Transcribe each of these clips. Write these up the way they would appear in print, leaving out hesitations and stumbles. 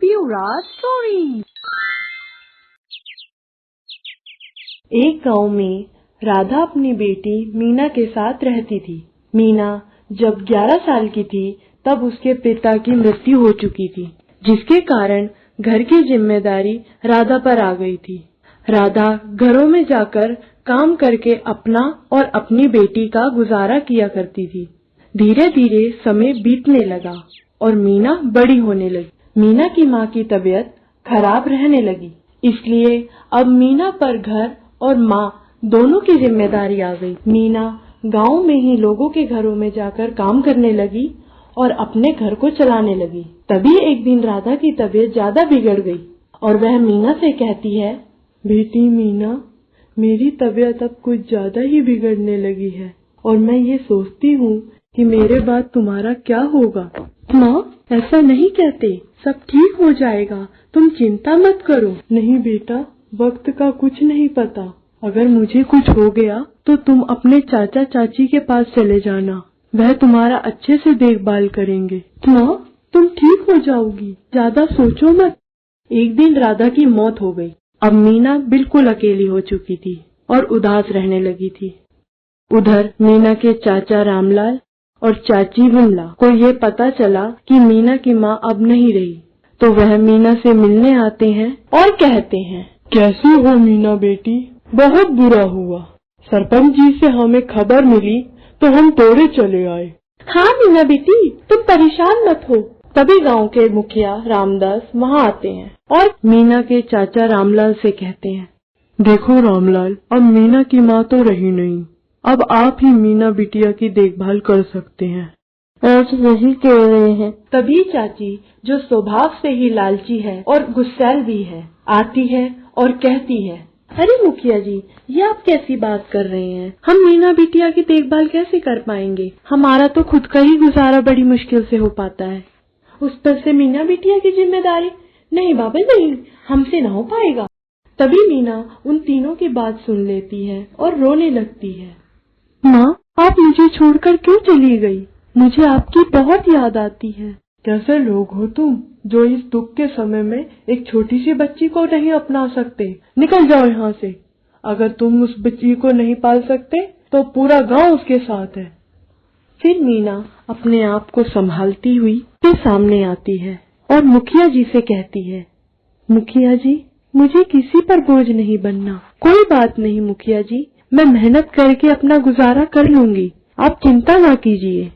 Pura Stories। एक गांव में राधा अपनी बेटी मीना के साथ रहती थी। मीना जब 11 साल की थी तब उसके पिता की मृत्यु हो चुकी थी, जिसके कारण घर की जिम्मेदारी राधा पर आ गई थी। राधा घरों में जाकर काम करके अपना और अपनी बेटी का गुजारा किया करती थी। धीरे धीरे समय बीतने लगा और मीना बड़ी होने लगी। मीना की माँ की तबीयत खराब रहने लगी, इसलिए अब मीना पर घर और माँ दोनों की जिम्मेदारी आ गई। मीना गांव में ही लोगों के घरों में जाकर काम करने लगी और अपने घर को चलाने लगी। तभी एक दिन राधा की तबीयत ज्यादा बिगड़ गई और वह मीना से कहती है, बेटी मीना, मेरी तबीयत अब कुछ ज्यादा ही बिगड़ने लगी है और मैं ये सोचती हूँ कि मेरे बाद तुम्हारा क्या होगा। माँ, ऐसा नहीं कहते, सब ठीक हो जाएगा, तुम चिंता मत करो। नहीं बेटा, वक्त का कुछ नहीं पता, अगर मुझे कुछ हो गया तो तुम अपने चाचा चाची के पास चले जाना, वह तुम्हारा अच्छे से देखभाल करेंगे। माँ, तुम ठीक हो जाओगी, ज्यादा सोचो मत। एक दिन राधा की मौत हो गई। अब मीना बिल्कुल अकेली हो चुकी थी और उदास रहने लगी थी। उधर मीना के चाचा रामलाल और चाची विमला को ये पता चला कि मीना की माँ अब नहीं रही, तो वह मीना से मिलने आते हैं और कहते हैं, कैसी हो मीना बेटी? बहुत बुरा हुआ, सरपंच जी से हमें खबर मिली तो हम दौड़े चले आए। हाँ मीना बेटी, तुम परेशान मत हो। तभी गांव के मुखिया रामदास वहाँ आते हैं और मीना के चाचा रामलाल से कहते हैं, देखो रामलाल, अब मीना की माँ तो रही नहीं, अब आप ही मीना बिटिया की देखभाल कर सकते हैं। आप वही कह रहे हैं। तभी चाची, जो स्वभाव से ही लालची है और गुस्सैल भी है, आती है और कहती है, अरे मुखिया जी, ये आप कैसी बात कर रहे हैं? हम मीना बिटिया की देखभाल कैसे कर पाएंगे? हमारा तो खुद का ही गुजारा बड़ी मुश्किल से हो पाता है, उस पर से मीना बिटिया की जिम्मेदारी? नहीं बाबा नहीं, हमसे न हो पाएगा। तभी मीना उन तीनों की बात सुन लेती है और रोने लगती है। माँ, आप मुझे छोड़कर क्यों चली गई? मुझे आपकी बहुत याद आती है। कैसे लोग हो तुम, जो इस दुख के समय में एक छोटी सी बच्ची को नहीं अपना सकते? निकल जाओ यहाँ से। अगर तुम उस बच्ची को नहीं पाल सकते तो पूरा गांव उसके साथ है। फिर मीना अपने आप को संभालती हुई के सामने आती है और मुखिया जी से कहती है, मुखिया जी, मुझे किसी पर बोझ नहीं बनना। कोई बात नहीं मुखिया जी, मैं मेहनत करके अपना गुजारा कर लूंगी, आप चिंता ना कीजिए।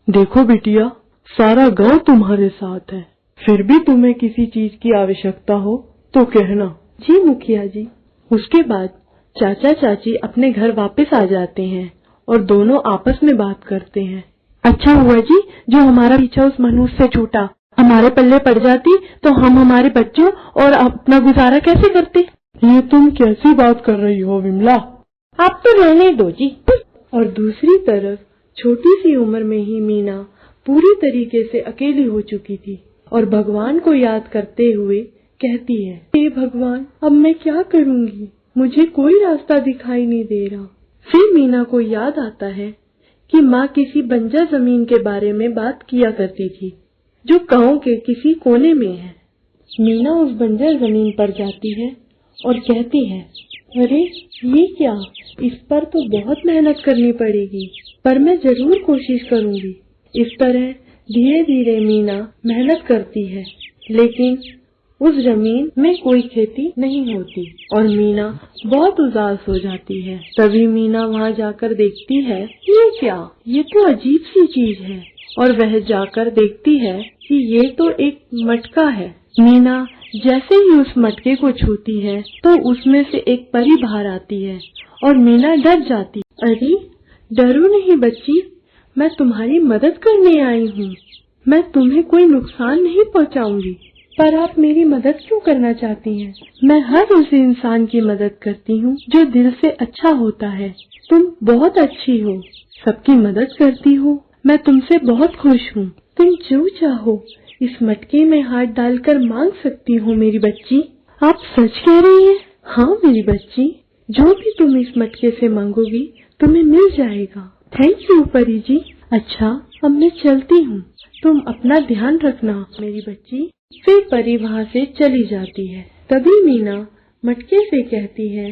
देखो बिटिया, सारा गांव तुम्हारे साथ है, फिर भी तुम्हें किसी चीज की आवश्यकता हो तो कहना। जी मुखिया जी। उसके बाद चाचा चाची अपने घर वापस आ जाते हैं और दोनों आपस में बात करते हैं। अच्छा हुआ जी जो हमारा पीछा उस मनुष्य से छूटा, हमारे पल्ले पड़ जाती तो हम हमारे बच्चों और अपना गुजारा कैसे करते? ये तुम कैसी बात कर रही हो विमला? आप तो रहने दो जी। और दूसरी तरफ छोटी सी उम्र में ही मीना पूरी तरीके से अकेली हो चुकी थी और भगवान को याद करते हुए कहती है, हे भगवान, अब मैं क्या करूँगी? मुझे कोई रास्ता दिखाई नहीं दे रहा। फिर मीना को याद आता है कि माँ किसी बंजर जमीन के बारे में बात किया करती थी, जो गांव के किसी कोने में है। मीना उस बंजर जमीन पर जाती है और कहती है, अरे ये क्या, इस पर तो बहुत मेहनत करनी पड़ेगी, पर मैं जरूर कोशिश करूंगी। इस तरह धीरे धीरे मीना मेहनत करती है, लेकिन उस जमीन में कोई खेती नहीं होती और मीना बहुत उदास हो जाती है। तभी मीना वहाँ जाकर देखती है, ये क्या, ये तो अजीब सी चीज है, और वह जाकर देखती है कि ये तो एक मटका है। मीना जैसे ही उस मटके को छूती है तो उसमें से एक परी बाहर आती है और मीना डर जाती। अरे डरो नहीं बच्ची, मैं तुम्हारी मदद करने आई हूँ, मैं तुम्हें कोई नुकसान नहीं पहुँचाऊंगी। पर आप मेरी मदद क्यों करना चाहती हैं? मैं हर उस इंसान की मदद करती हूँ जो दिल से अच्छा होता है। तुम बहुत अच्छी हो, सबकी मदद करती हो, मैं तुमसे बहुत खुश हूँ। तुम जो चाहो इस मटके में हाथ डालकर मांग सकती हो मेरी बच्ची। आप सच कह रही हैं? हाँ मेरी बच्ची, जो भी तुम इस मटके से मांगोगी तुम्हें मिल जाएगा। थैंक यू परी जी। अच्छा अब मैं चलती हूँ, तुम अपना ध्यान रखना मेरी बच्ची। फिर परी वहाँ से चली जाती है। तभी मीना मटके से कहती है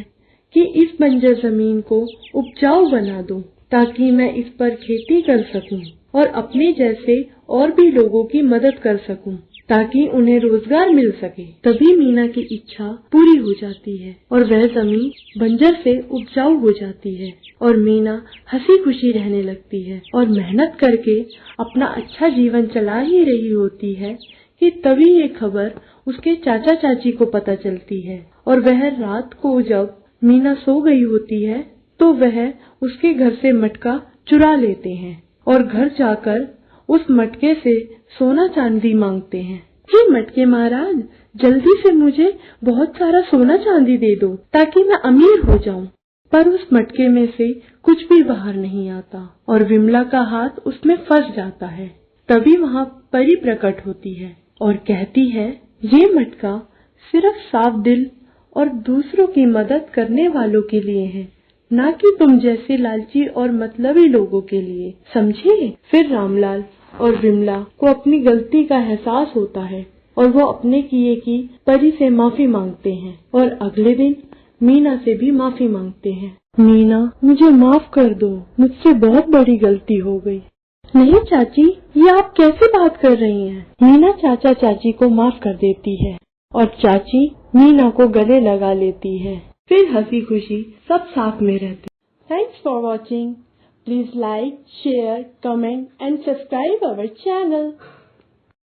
कि इस बंजर जमीन को उपजाऊ बना दो ताकि मैं इस पर खेती कर सकूं और अपने जैसे और भी लोगों की मदद कर सकूं ताकि उन्हें रोजगार मिल सके। तभी मीना की इच्छा पूरी हो जाती है और वह जमीन बंजर से उपजाऊ हो जाती है और मीना हंसी खुशी रहने लगती है और मेहनत करके अपना अच्छा जीवन चला ही रही होती है कि तभी ये खबर उसके चाचा चाची को पता चलती है और वह रात को जब मीना सो गई होती है तो वह उसके घर से मटका चुरा लेते हैं और घर जाकर उस मटके से सोना चांदी मांगते हैं। हे मटके महाराज, जल्दी से मुझे बहुत सारा सोना चांदी दे दो ताकि मैं अमीर हो जाऊं। पर उस मटके में से कुछ भी बाहर नहीं आता और विमला का हाथ उसमें फंस जाता है। तभी वहाँ परी प्रकट होती है और कहती है, ये मटका सिर्फ साफ दिल और दूसरों की मदद करने वालों के लिए है, ना कि तुम जैसे लालची और मतलबी लोगों के लिए, समझे? फिर रामलाल और विमला को अपनी गलती का एहसास होता है और वो अपने किए की परी से माफी मांगते हैं और अगले दिन मीना से भी माफी मांगते हैं। मीना, मुझे माफ कर दो, मुझसे बहुत बड़ी गलती हो गई। नहीं चाची, ये आप कैसे बात कर रही हैं? मीना चाचा चाची को माफ कर देती है और चाची मीना को गले लगा लेती है। फिर हंसी खुशी सब साथ में रहते। Thanks for watching. Please like, share, comment and subscribe our channel.